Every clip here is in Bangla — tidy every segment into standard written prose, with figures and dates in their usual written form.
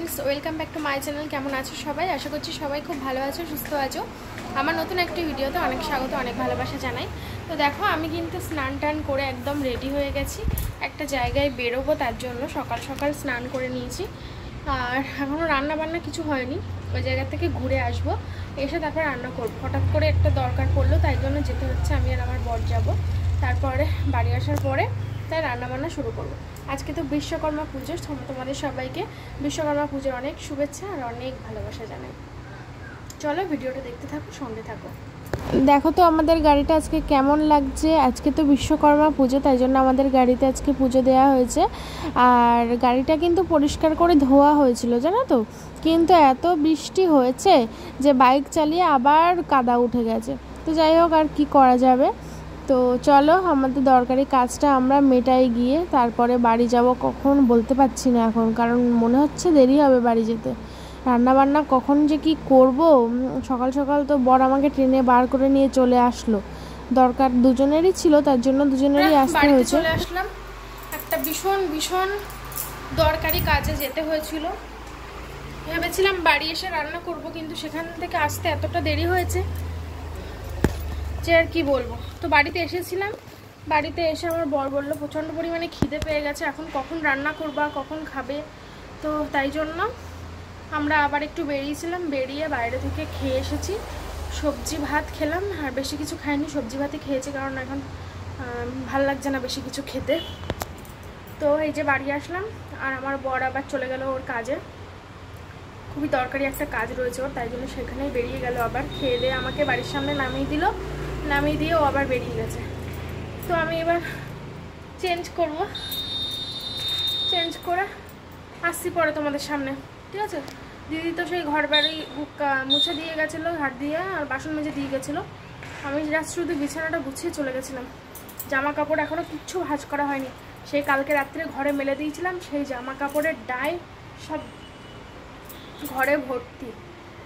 Friends welcome back to my channel. केमन आछो सबाई? आशा करछि सबाई खूब भालो आछो, सुस्थ आछो। आमार नतून एकटी भिडियोते अनेक स्वागत, अनेक भालोबासा जानाई। तो देखो आमी किन्तु स्नान टान करे एकदम रेडी हये गेछि, एकटा जायगाय बेरोबो, तार जोन्नो सकाल सकाल स्नान करे नियेछि। आर एखोनो रान्ना बान्ना किछु हयनि, ओई जायगा थेके घुरे आसबो, एसे तारपर रान्ना करब। हठात् करे एकटा दरकार पड़लो, ताई जोन्नो जेते हच्छे। आमि आर आमार बर जाबो, तारपरे बाड़ी आसार परे ताई रान्ना बान्ना शुरू करब। आज के तो विश्वकर्मा पुजो, तुम्हारे सबाइके विश्वकर्मा पुजोर अनेक शुभेच्छा और अनेक भालोबासा जानाई। चलो भिडियोटा देखते थाको, संगे थाको। देखो तो आमादेर गाड़ीटा आज के केमन लागছে। आज के तो विश्वकर्मा पुजो, ताई जोन्नो आमादेर गाड़ीते आज के पुजो देওয়া হয়েছে। আর গাড়িটা কিন্তু পরিষ্কার করে ধোয়া হয়েছিল জানো তো, কিন্তু এত বৃষ্টি হয়েছে যে বাইক চালিয়ে আবার কাদা উঠে গেছে। তো যাই হোক আর কি করা যাবে। তো চলো আমাদের দরকারি কাজটা আমরা মেটাই গিয়ে তারপরে বাড়ি যাব। কখন বলতে পারছি না এখন, কারণ মনে হচ্ছে দেরি হবে বাড়ি যেতে। রান্না বান্না কখন যে কি করব, সকাল সকাল তো বর আমাকে ট্রেনে বার করে নিয়ে চলে আসলো। দরকার দুজনেরই ছিল, তার জন্য দুজনেরই আসতে হয়েছে। চলে আসলাম, একটা ভীষণ ভীষণ দরকারি কাজে যেতে হয়েছিল। ভেবেছিলাম বাড়ি এসে রান্না করব, কিন্তু সেখান থেকে আসতে এতটা দেরি হয়েছে যে আর কি বলবো। তো বাড়িতে এসেছিলাম, বাড়িতে এসে আমার বর বললো প্রচণ্ড পরিমাণে খিদে পেয়ে গেছে, এখন কখন রান্না করবা, কখন খাবে। তো তাই জন্য আমরা আবার একটু বেরিয়েছিলাম, বেরিয়ে বাইরে থেকে খেয়ে এসেছি। সবজি ভাত খেলাম, আর বেশি কিছু খাইনি, সবজি ভাতই খেয়েছি, কারণ এখন ভাল লাগছে না বেশি কিছু খেতে। তো এই যে বাড়ি আসলাম, আর আমার বর আবার চলে গেল ওর কাজে। খুবই দরকারি একটা কাজ রয়েছে ওর, তাই জন্য সেখানেই বেরিয়ে গেল। আবার খেয়ে দিয়ে আমাকে বাড়ির সামনে নামিয়ে দিল, নামিয়ে দিয়ে ও আবার বেরিয়ে গেছে। তো আমি এবার চেঞ্জ করব, চেঞ্জ করে আসছি পরে তোমাদের সামনে, ঠিক আছে। দিদি তো সেই ঘর বাড়ি মুছে দিয়ে গেছিলো, ঘাট দিয়ে, আর বাসন মেজে দিয়ে গেছিলো। আমি জাস্ট শুধু বিছানাটা গুছিয়ে চলে গেছিলাম। জামা কাপড় এখনও কিচ্ছু ভাঁজ করা হয়নি, সেই কালকে রাত্রে ঘরে মেলে দিয়েছিলাম, সেই জামা কাপড়ের ডাই সব ঘরে ভর্তি।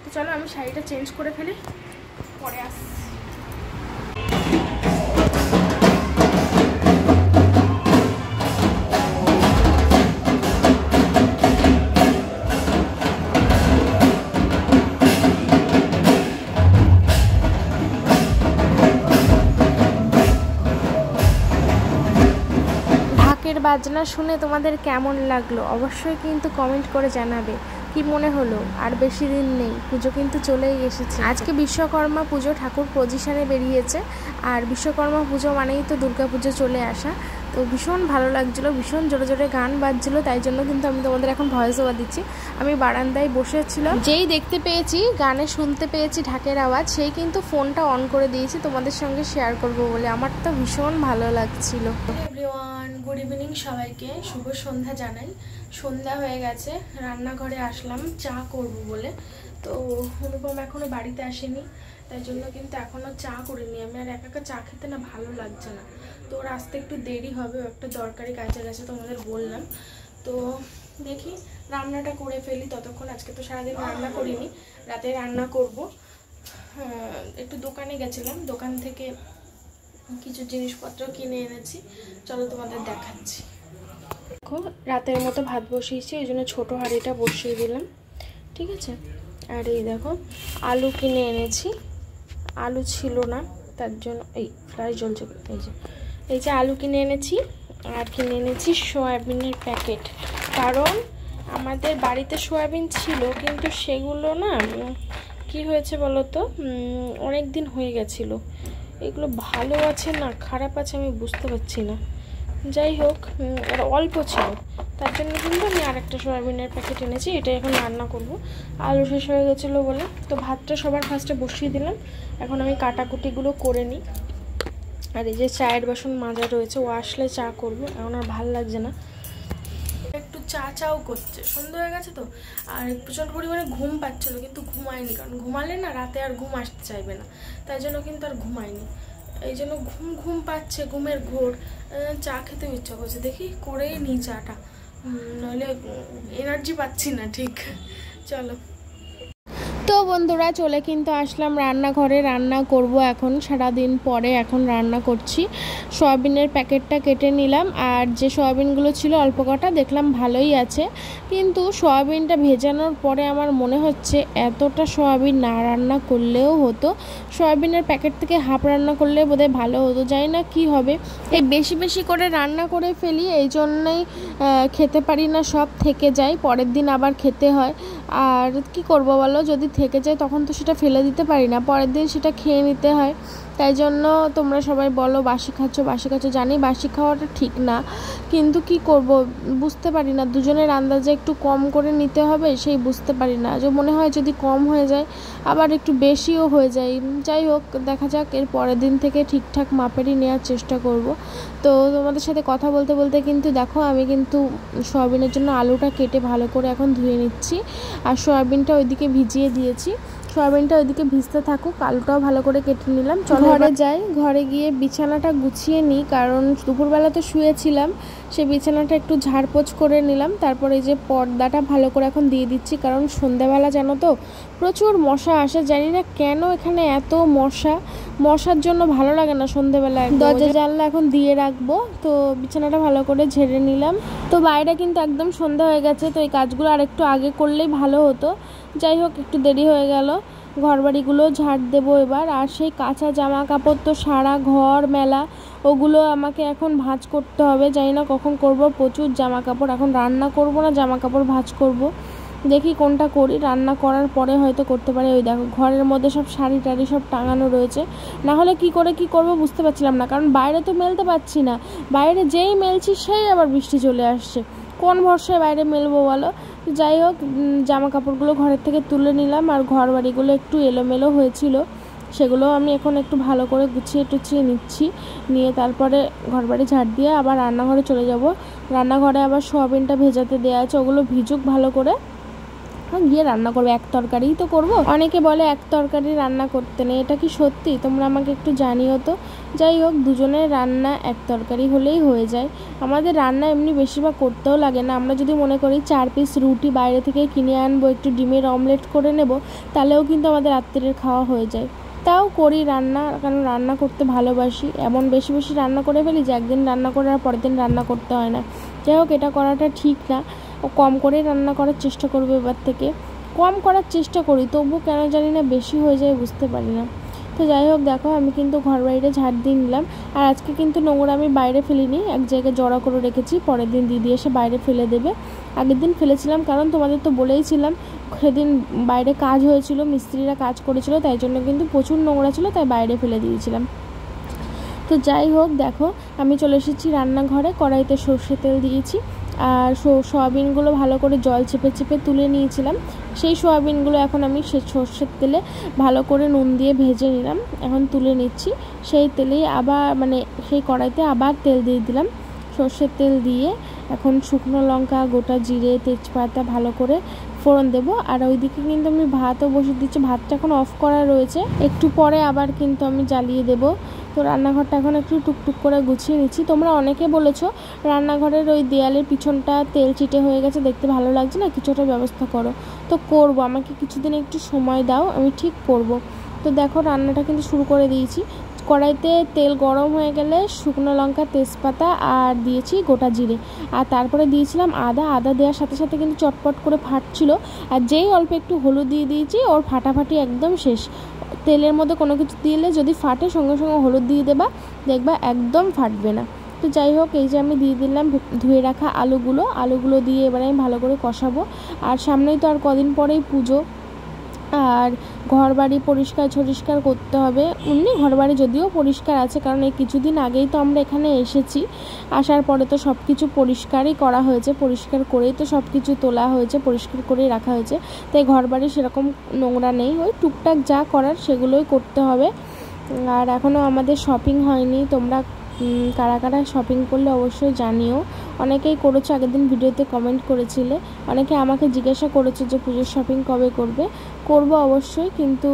তো চলো আমি শাড়িটা চেঞ্জ করে ফেলি, পরে আসছি। ঢাকের বাজনা শুনে তোমাদের কেমন লাগলো অবশ্যই কিন্তু কমেন্ট করে জানাবে। কি মনে হলো? আর বেশি দিন নেই, পুজো কিন্তু চলেই এসেছে। আজকে বিশ্বকর্মা পুজো, ঠাকুর পজিশনে বেরিয়েছে। আর বিশ্বকর্মা পুজো মানেই তো দুর্গা পুজো চলে আসা। তো ভীষণ ভালো লাগছিলো, ভীষণ জোরে জোরে গান বাজছিলো, তাই জন্য কিন্তু আমি তোমাদের এখন ভয়েস ওভার দিচ্ছি। আমি বারান্দায় বসেছিলাম, যেই দেখতে পেয়েছি গানে শুনতে পেয়েছি ঢাকের আওয়াজ, সেই কিন্তু ফোনটা অন করে দিয়েছি তোমাদের সঙ্গে শেয়ার করব বলে। আমার তো ভীষণ ভালো লাগছিল। এভরিওয়ান, গুড ইভিনিং সবাইকে, শুভ সন্ধ্যা জানাই। সন্ধ্যা হয়ে গেছে, রান্নাঘরে আসলাম চা করব বলে। তো অনুপম এখনও বাড়িতে আসেনি, তাই জন্য কিন্তু এখনও চা করিনি। আমি আর একা একা চা খেতে না ভালো লাগছে না। তো ওর আসতে একটু দেরি হবে, একটা দরকারি কাজে গেছে তোমাদের বললাম। তো দেখি রান্নাটা করে ফেলি ততক্ষণ। আজকে তো সারাদিন রান্না করিনি, রাতে রান্না করব। একটু দোকানে গেছিলাম, দোকান থেকে কিছু জিনিসপত্র কিনে এনেছি, চলো তোমাদের দেখাচ্ছি। দেখো রাতের মতো ভাত বসিয়েছি, ওই জন্য ছোটো হাঁড়িটা বসিয়ে দিলাম, ঠিক আছে। আর এই দেখো আলু কিনে এনেছি, আলু ছিল না তার জন্য এই ফ্রাই জ্বলছে। এই যে আলু কিনে এনেছি, আর কিনে এনেছি সয়াবিনের প্যাকেট। কারণ আমাদের বাড়িতে সয়াবিন ছিল, কিন্তু সেগুলো না কি হয়েছে বলো তো, অনেক দিন হয়ে গেছিলো। এগুলো ভালো আছে না খারাপ আছে আমি বুঝতে পারছি না। যাই হোক আর অল্প ছিল, তার জন্য কিন্তু আমি আরেকটা সয়াবিনের প্যাকেট এনেছি, এটা এখন রান্না করব। আলু শেষ হয়ে গেছিলো বলে। তো ভাতটা সবার ফার্স্টে বসিয়ে দিলাম, এখন আমি কাটাকুটিগুলো করে নিই। আর এই যে চায়ের বাসন মাজা রয়েছে, ও আসলে চা করব, এখন আর ভাল লাগছে না। একটু চাও করছে, সন্ধ্যা হয়ে গেছে তো। আর প্রচণ্ড পরিমাণে ঘুম পাচ্ছিলো, কিন্তু ঘুমায়নি, কারণ ঘুমালে না রাতে আর ঘুম আসতে চাইবে না, তাই জন্য কিন্তু আর ঘুমায়নি। এই জন্য ঘুম পাচ্ছে, ঘুমের ঘোর। চা খেতে ইচ্ছা করছে, দেখি করেই নিই চাটা, নইলে এনার্জি পাচ্ছি না ঠিক। চলো তো বন্ধুরা চলে কিন্তু আসলাম রান্নাঘরে। রান্না করব এখন, সারাদিন পরে এখন রান্না করছি। সয়াবিনের প্যাকেটটা কেটে নিলাম, আর যে সয়াবিনগুলো ছিল অল্প কটা দেখলাম ভালোই আছে, কিন্তু সয়াবিনটা ভেজানোর পরে আমার মনে হচ্ছে এতটা সয়াবিন না রান্না করলেও হতো। সয়াবিনের প্যাকেট থেকে হাফ রান্না করলে বোধহয় ভালো হতো, জানি না কি হবে। এই বেশি বেশি করে রান্না করে ফেলি, এই জন্যই খেতে পারি না, সব থেকে যায়, পরের দিন আবার খেতে হয়। আর কি করব বলো, যদি থেকে যায় তখন তো সেটা ফেলে দিতে পারি না, পরের দিন সেটা খেয়ে নিতে হয়। তাই জন্য তোমরা সবাই বলো বাসি খাচ্ছ বাসি খাচ্ছ, জানি বাসি খাওয়াটা ঠিক না, কিন্তু কি করব বুঝতে পারি না। দুজনের আন্দাজে একটু কম করে নিতে হবে, সেই বুঝতে পারি না। যে মনে হয় যদি কম হয়ে যায় আবার একটু বেশিও হয়ে যায়। যাই হোক, দেখা যাক, এর পরের দিন থেকে ঠিকঠাক মাপেরই নেওয়ার চেষ্টা করব। তো তোমাদের সাথে কথা বলতে বলতে কিন্তু দেখো আমি কিন্তু সয়াবিনের জন্য আলুটা কেটে ভালো করে এখন ধুয়ে নিচ্ছি, আর সয়াবিনটা ওইদিকে ভিজিয়ে দিয়েছি। সয়াবিনটা ওইদিকে ভিজতে থাকুক, আলুটাও ভালো করে কেটে নিলাম। চলো ঘরে যাই, ঘরে গিয়ে বিছানাটা গুছিয়ে নিই, কারণ দুপুরবেলা তো শুয়েছিলাম, সেই বিছানাটা একটু ঝাড়পোছ করে নিলাম। তারপর এই যে পর্দাটা ভালো করে এখন দিয়ে দিচ্ছি, কারণ সন্ধ্যাবেলা জানো তো প্রচুর মশা আসে, জানি না কেন এখানে এত মশার জন্য ভালো লাগে না সন্ধ্যাবেলা। দরজা জানলা এখন দিয়ে রাখবো। তো বিছানাটা ভালো করে ঝেড়ে নিলাম। তো বাইরে কিন্তু একদম সন্ধ্যা হয়ে গেছে, তো এই কাজগুলো আর একটু আগে করলেই ভালো হতো। যাই হোক, একটু দেরি হয়ে গেল। ঘরবাড়িগুলো ঝাড় দেবো এবার। আর সেই কাঁচা জামা কাপড় তো সারা ঘর মেলা, ওগুলো আমাকে এখন ভাঁজ করতে হবে, জানি না কখন করব। প্রচুর জামা কাপড়, এখন রান্না করব না জামা কাপড় ভাঁজ করব, দেখি কোনটা করি। রান্না করার পরে হয়তো করতে পারি। ওই দেখো ঘরের মধ্যে সব শাড়ি টাড়ি সব টাঙানো রয়েছে, না হলে কি করে কি করব বুঝতে পারছিলাম না, কারণ বাইরে তো মেলতে পারছি না। বাইরে যেই মেলছি সেই আবার বৃষ্টি চলে আসছে, কোন ভরসায় বাইরে মেলবো বলো। যাই হোক, জামা কাপড়গুলো ঘরের থেকে তুলে নিলাম, আর ঘর বাড়িগুলো একটু এলোমেলো হয়েছিল, সেগুলো আমি এখন একটু ভালো করে গুছিয়ে টুছিয়ে নিচ্ছি। নিয়ে তারপরে ঘরবাড়ি ঝাড় দিয়ে আবার রান্নাঘরে চলে যাব। রান্নাঘরে আবার সয়াবিনটা ভেজাতে দেওয়া আছে, ওগুলো ভিজুক ভালো করে, গিয়ে রান্না করবো। এক তরকারিই তো করব। অনেকে বলে এক তরকারি রান্না করতে নেই, এটা কি সত্যি? তোমরা আমাকে একটু জানিও তো। যাই হোক, দুজনের রান্না এক তরকারি হলেই হয়ে যায়। আমাদের রান্না এমনি বেশিরভাগ করতেও লাগে না। আমরা যদি মনে করি 4 পিস রুটি বাইরে থেকে কিনে আনবো, একটু ডিমের অমলেট করে নেব, তাহলেও কিন্তু আমাদের রাত্রের খাওয়া হয়ে যায়। তাও করি রান্না, কারণ রান্না করতে ভালোবাসি। এমন বেশি বেশি রান্না করে ফেলি যে একদিন রান্না করে আর পরের দিন রান্না করতে হয় না। যাই হোক, এটা করাটা ঠিক না, ও কম করে রান্না করার চেষ্টা করবো এবার থেকে। কম করার চেষ্টা করি, তবু কেন জানি না বেশি হয়ে যায়, বুঝতে পারি না। তো যাই হোক, দেখো আমি কিন্তু ঘর বাইরে ঝাড় দিয়ে নিলাম। আর আজকে কিন্তু নোংরা আমি বাইরে ফেলিনি, এক জায়গায় জড়ো করে রেখেছি, পরের দিন দিদি এসে বাইরে ফেলে দেবে। আগের দিন ফেলেছিলাম, কারণ তোমাদের তো বলেইছিলাম সেদিন বাইরে কাজ হয়েছিল, মিস্ত্রিরা কাজ করেছিল, তাই জন্য কিন্তু প্রচুর নোংরা ছিল, তাই বাইরে ফেলে দিয়েছিলাম। তো যাই হোক, দেখো আমি চলে এসেছি রান্নাঘরে। কড়াইতে সর্ষে তেল দিয়েছি, আর সয়াবিনগুলো ভালো করে জল চেপে চেপে তুলে নিয়েছিলাম। সেই সয়াবিনগুলো এখন আমি সে সর্ষের তেলে ভালো করে নুন দিয়ে ভেজে নিলাম, এখন তুলে নিচ্ছি। সেই তেলেই আবার সেই কড়াইতে আবার তেল দিয়ে দিলাম। সর্ষের তেল দিয়ে এখন শুকনো লঙ্কা, গোটা জিরে, তেজপাতা ভালো করে ফোড়ন দেবো। আর ওইদিকে কিন্তু আমি ভাতও বসিয়ে দিচ্ছি, ভাতটা এখন অফ করা রয়েছে, একটু পরে আবার কিন্তু আমি জ্বালিয়ে দেবো। তো রান্নাঘরটা এখন একটু টুকটুক করে গুছিয়ে নিচ্ছি। তোমরা অনেকে বলেছো রান্নাঘরের ওই দেয়ালের পিছনটা তেল চিটে হয়ে গেছে, দেখতে ভালো লাগছে না, কিছু একটা ব্যবস্থা করো। তো করবো, আমাকে কিছুদিন একটু সময় দাও, আমি ঠিক করব। তো দেখো রান্নাটা কিন্তু শুরু করে দিয়েছি। কড়াইতে তেল গরম হয়ে গেলে শুকনো লঙ্কা, তেজপাতা আর দিয়েছি গোটা জিরে, আর তারপরে দিয়েছিলাম আদা দেওয়ার সাথে সাথে কিন্তু চটপট করে ফাটছিল। আর যেই অল্প একটু হলুদ দিয়ে দিয়েছি, ওর ফাটাফাটি একদম শেষ। তেলের মধ্যে কোনো কিছু দিলে যদি ফাটে, সঙ্গে সঙ্গে হলুদ দিয়ে দেবা, দেখবা একদম ফাটবে না। তো যাই হোক, এই যে আমি দিয়ে দিলাম ধুয়ে রাখা আলুগুলো দিয়ে এবারে আমি ভালো করে কষাবো। আর সামনেই তো আর কদিন পরেই পুজো, আর ঘর বাড়ি পরিষ্কার করতে হবে। এমনি ঘর বাড়ি যদিও পরিষ্কার আছে, কারণ এই কিছুদিন আগেই তো আমরা এখানে এসেছি, আসার পরে তো সব কিছু পরিষ্কারই করা হয়েছে, পরিষ্কার করেই তো সব কিছু তোলা হয়েছে, পরিষ্কার করেই রাখা হয়েছে। তাই ঘর বাড়ি সেরকম নোংরা নেই, ওই টুকটাক যা করার সেগুলোই করতে হবে। আর এখনও আমাদের শপিং হয়নি। তোমরা কারা কারা শপিং করলে অবশ্যই জানিও। অনেকেই করেছো, আগের দিন ভিডিওতে কমেন্ট করেছিলে, অনেকে আমাকে জিজ্ঞাসা করেছে যে পুজোর শপিং কবে করবে। করব অবশ্যই, কিন্তু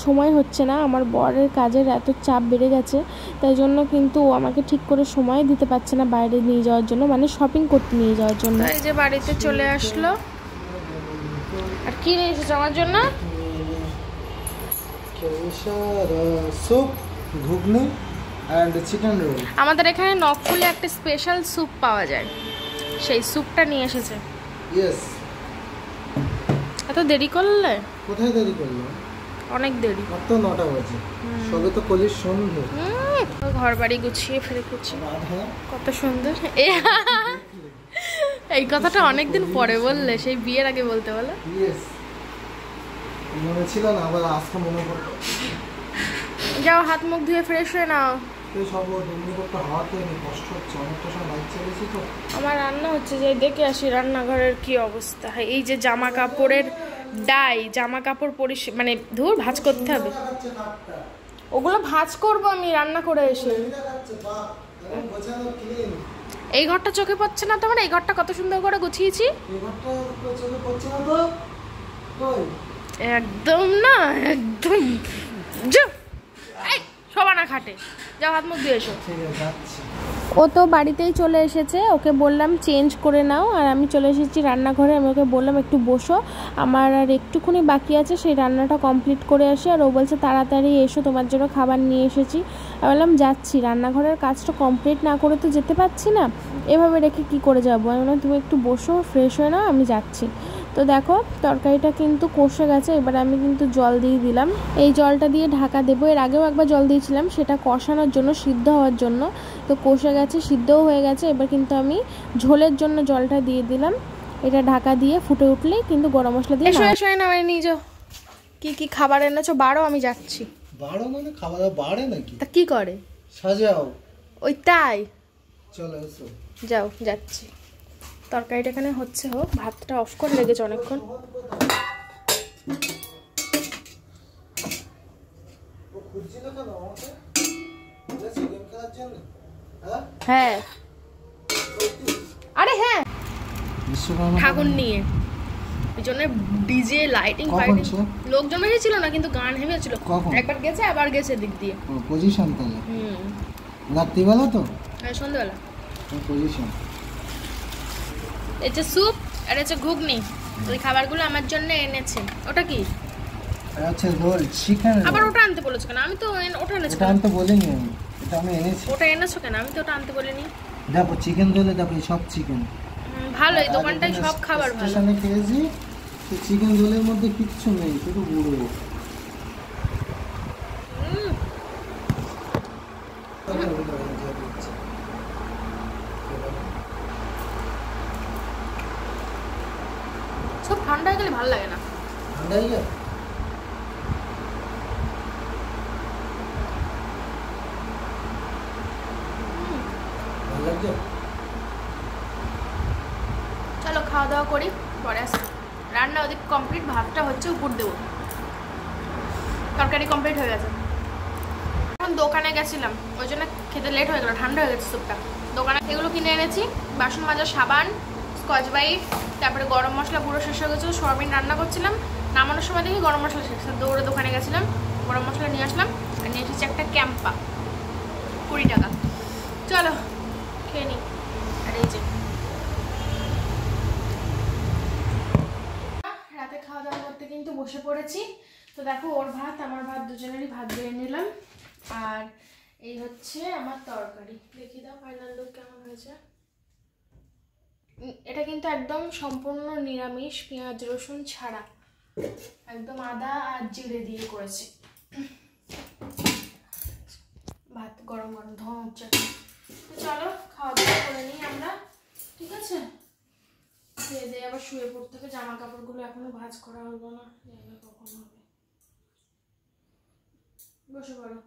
সময় হচ্ছে না। আমার বরের কাজের এত চাপ বেড়ে গেছে, তাই জন্য কিন্তু আমাকে ঠিক করে সময় দিতে পারছে না বাইরে নিয়ে যাওয়ার জন্য, শপিং করতে নিয়ে যাওয়ার জন্য। এই যে বাড়িতে চলে আসলো। আর কি নিয়ে এসেছো আমার জন্য? স্যুপ, ঘুগনি এন্ড চিকেন রোল। আমাদের এখানে নকফুলে একটা স্পেশাল স্যুপ পাওয়া যায়, সেই স্যুপটা নিয়ে এসেছে। ইয়েস। এত দেরি করলে? কোথায় দেরি করলো? অনেক দেরি। কত 9টা বাজে, সবে তো কলির সন্ধ্যে। ঘর বাড়ি গুছিয়ে ফেলেছি, কত সুন্দর। এই কথাটা অনেকদিন পরে বললে, সেই বিয়ের আগে বলতে বলো। ইয়েস, মনে ছিল না, আবার আজকে মনে পড়লো। যাও হাত মুখ ধুয়ে ফ্রেশ হয়ে নাও। আমার রান্না হচ্ছে, যে দেখে আসি রান্নাঘরের কি অবস্থা। এই যে জামা কাপড়ের ডাই, জামা কাপড় মানে ধুর ভাঁজ করতে হবে, ওগুলো ভাঁজ করবো আমি রান্না করে এসে। এই ঘরটা চোখে পড়ছে না তোমার? এই ঘরটা কত সুন্দর করে গুছিয়েছি। একদম না, একদম সবানা খাটে। যাও হাত মুখ দিয়ে এসো। ও তো বাড়িতেই চলে এসেছে, ওকে বললাম চেঞ্জ করে নাও, আর আমি চলে এসেছি রান্নাঘরে। আমি ওকে বললাম একটু বসো, আমার আর একটুখানি বাকি আছে, সেই রান্নাটা কমপ্লিট করে আসি। আর ও বলছে তাড়াতাড়ি এসো, তোমার জন্য খাবার নিয়ে এসেছি। আমি বললাম যাচ্ছি, রান্নাঘরের কাজটা কমপ্লিট না করে তো যেতে পারছি না, এভাবে রেখে কি করে যাবো। আমি বললাম তুমি একটু বসো, ফ্রেশ হয়ে নাও, আমি যাচ্ছি। তো দেখো তরকারিটা কিন্তু কষে গেছে, এবার আমি কিন্তু জল দিয়ে দিলাম। এই জলটা দিয়ে ঢাকা দেবো। এর আগেও একবার জল দিয়েছিলাম, সেটা কষানোর জন্য, সিদ্ধ হওয়ার জন্য। তো কষে গেছে, সিদ্ধও হয়ে গেছে। এবার কিন্তু আমি ঝোলের জন্য জলটা দিয়ে দিলাম। এটা ঢাকা দিয়ে ফুটে উঠলেই কিন্তু গরম মশলা দিয়ে নিয়ে যাও। কি কি খাবার এনেছো বাড়ো, আমি যাচ্ছি। বাড়ো মানে খাবার বাড়ে নাকি? তা কি করে? সাজাও। ওই তাই, চলো এসো। যাও, যাচ্ছি। তরকারিটা এখানে হচ্ছে, হোক। ভাতটা অফ করে লেগেছে অনেকক্ষণ। হ্যাঁ, আরে হ্যাঁ, ঠাকুর নিয়ে ওই জন্য ডিজে লাইটিং লোকজন এসেছিল না, কিন্তু গান হেমেছিল। একবার গেছে, আবার গেছে দিক দিয়ে পজিশন। তাহলে রাত্রিবেলা তো? হ্যাঁ, সন্ধ্যাবেলা পজিশন। এই যে স্যুপ আর এই যে ঘুগনি, ওই খাবারগুলো আমার জন্য এনেছে। ওটা কি? আচ্ছা, রোল, চিকেন। আবার ওটা আনতে বলেছো কেন? আমি তো ওটা এনেছি। এটা আনতে বলিনি আমি, এটা আমি এনেছি। ওটা এনেছো কেন? আমি তো ওটা আনতে বলিনি। দেখো চিকেন রোলে, দেখো সব চিকেন। ভালো, এই দোকানটায় সব খাবার ভালো। স্টেশনে খেয়েছি, তো চিকেন রোলের মধ্যে কিচ্ছু নেই, শুধু গুঁড়ো। সব ঠান্ডা হয়ে গেলে ভালো লাগে না। ঠান্ডা হয়ে গেলে ভালো লাগছে। চলো খাওয়া দাওয়া করি, পরে আসছি। রান্না ওদিক কমপ্লিট, ভাতটা হচ্ছে, উপর দেবো। তরকারি কমপ্লিট হয়ে গেছে। এখন দোকানে গেছিলাম, ওই জন্য খেতে লেট হয়ে গেল, ঠান্ডা হয়ে গেছে স্যুপটা। দোকানে এগুলো কিনে এনেছি, বাসন মাজার সাবান, স্কচ ব্রাইট, তারপরে গরম মশলা গুঁড়ো শেষ হয়ে গেছিলো। সোয়াবিন রান্না করছিলাম, নামানোর সময় দেখি গরম মশলা শেষ, দৌড়ে দোকানে গেছিলাম, গরম মশলা নিয়ে আসলাম। আর নিয়ে এসেছি একটা ক্যাম্পা, 20 টাকা। চলো খেয়ে নিই। আর এই যে রাতে খাওয়া দাওয়া করতে কিন্তু বসে পড়েছি। তো দেখো, ওর ভাত আমার ভাত, দুজনেরই ভাত বেড়ে নিলাম। আর এই হচ্ছে আমার তরকারি। দেখি দাও ফাইনাল লুক কেমন হয়েছে। এটা কিন্তু একদম সম্পূর্ণ নিরামিষ, পেঁয়াজ রসুন ছাড়া, একদম আদা আর জিরে দিয়ে করেছি। ভাত গরম গরম ধোঁয়া হচ্ছে। তো চলো খাওয়া দাওয়া করে নিই আমরা, ঠিক আছে? খেয়ে দিয়ে আবার শুয়ে পড়তে হবে। জামা কাপড়গুলো এখনো ভাঁজ করা হলো না, জানি কখন হবে। বসে পড়ো।